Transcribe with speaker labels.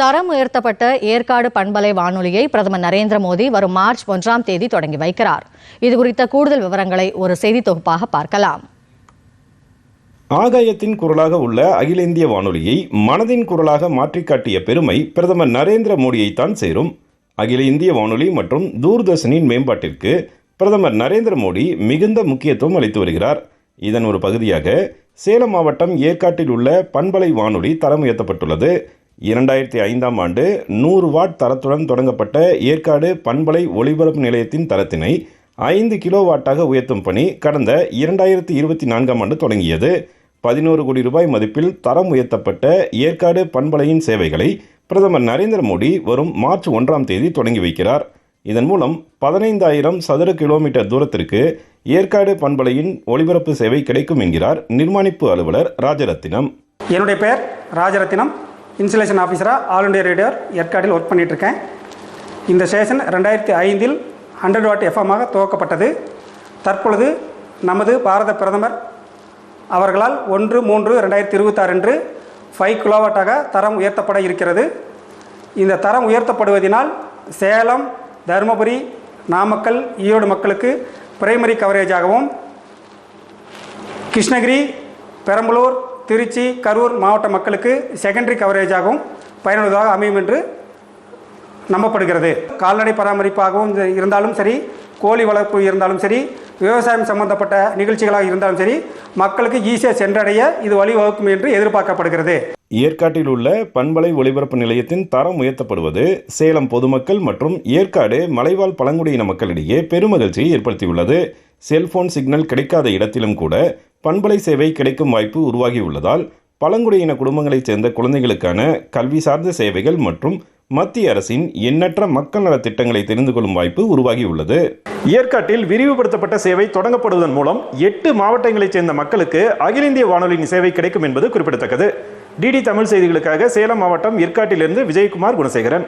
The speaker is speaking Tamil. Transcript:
Speaker 1: தரம் உயர்த்தப்பட்ட ஏற்காடு பண்பலை வானொலியை பிரதமர் நரேந்திர மோடி வரும் மார்ச் 1ஆம் தேதி தொடங்கி வைக்கிறார். இதுகுறித்த கூடுதல் விவரங்களை ஒரு செய்தி தொகுப்பாக பார்க்கலாம்.
Speaker 2: ஆகாயத்தின் குரலாக உள்ள அகில இந்திய வானொலியை மனதின் குரலாக மாற்றி காட்டிய பெருமை பிரதமர் நரேந்திர மோடியைத்தான் சேரும். அகில இந்திய வானொலி மற்றும் தூர்தர்ஷனின் மேம்பாட்டிற்கு பிரதமர் நரேந்திர மோடி மிகுந்த முக்கியத்துவம் அளித்து வருகிறார். இதன் ஒரு பகுதியாக சேலம் மாவட்டம் ஏற்காட்டில் உள்ள பண்பலை வானொலி தரம் உயர்த்தப்பட்டுள்ளது. 2005ஆம் ஆண்டு 100 வாட் தரத்துடன் தொடங்கப்பட்ட ஏற்காடு பண்பலை ஒளிபரப்பு நிலையத்தின் தரத்தினை 5 கிலோவாட்டாக உயர்த்தும் பணி கடந்த 2024ஆம் ஆண்டு தொடங்கியது. 11 கோடி ரூபாய் மதிப்பில் தரம் உயர்த்தப்பட்ட ஏற்காடு பண்பலையின் சேவைகளை பிரதமர் நரேந்திர மோடி வரும் மார்ச் 1ஆம் தேதி தொடங்கி வைக்கிறார். இதன் மூலம் 15,000 சதுர கிலோமீட்டர் தூரத்திற்கு ஏற்காடு பண்பலையின் ஒளிபரப்பு சேவை கிடைக்கும் என்கிறார் நிர்மாணிப்பு அலுவலர் ராஜரத்தினம்.
Speaker 3: என்னுடைய பெயர் ராஜரத்தினம். இன்சுலேஷன் ஆஃபீஸராக ஆல் இண்டியா ரேடியோ ஏற்காட்டில் ஒர்க் பண்ணிகிட்ருக்கேன். இந்த ஸ்டேஷன் 2005இல் 100 வாட் எஃப்எம்மாக துவக்கப்பட்டது. தற்பொழுது நமது பாரத பிரதமர் அவர்களால் 1/3/2026 அன்று 5 கிலோவாட்டாக தரம் உயர்த்தப்பட இருக்கிறது. இந்த தரம் உயர்த்தப்படுவதனால் சேலம், தருமபுரி, நாமக்கல், ஈரோடு மக்களுக்கு பிரைமரி கவரேஜாகவும், கிருஷ்ணகிரி, பெரம்பலூர், திருச்சி, கரூர் மாவட்ட மக்களுக்கு செகண்டரி கவரேஜாகவும் பயனுள்ளதாக அமையும் என்று நம்பப்படுகிறது. கால்நடை பராமரிப்பாகவும் இருந்தாலும் சரி, கோழி வளர்ப்பு இருந்தாலும் சரி, விவசாயம் சம்பந்தப்பட்ட நிகழ்ச்சிகளாக இருந்தாலும் சரி, மக்களுக்கு ஈஸியாக சென்றடைய இது வழிவகுக்கும் என்று எதிர்பார்க்கப்படுகிறது.
Speaker 2: ஏற்காட்டில் உள்ள பண்பலை ஒளிபரப்பு நிலையத்தின் தரம் உயர்த்தப்படுவது சேலம் பொதுமக்கள் மற்றும் ஏற்காடு மலைவாழ் பழங்குடியின மக்களிடையே பெருமகிழ்ச்சியை ஏற்படுத்தியுள்ளது. செல்போன் சிக்னல் கிடைக்காத இடத்திலும் கூட பண்பலை சேவை கிடைக்கும் வாய்ப்பு உருவாகியுள்ளதால் பழங்குடியின குடும்பங்களைச் சேர்ந்த குழந்தைகளுக்கான கல்வி சார்ந்த சேவைகள் மற்றும் மத்திய அரசின் எண்ணற்ற மக்கள் நல திட்டங்களை தெரிந்து கொள்ளும் வாய்ப்பு உருவாகியுள்ளது. ஏற்காட்டில் விரிவுபடுத்தப்பட்ட சேவை தொடங்கப்படுவதன் மூலம் 8 மாவட்டங்களைச் சேர்ந்த மக்களுக்கு அகில இந்திய வானொலியின் சேவை கிடைக்கும் என்பது குறிப்பிடத்தக்கது. டிடி தமிழ் செய்திகளுக்காக சேலம் மாவட்டம் ஏற்காட்டிலிருந்து விஜயகுமார் குணசேகரன்.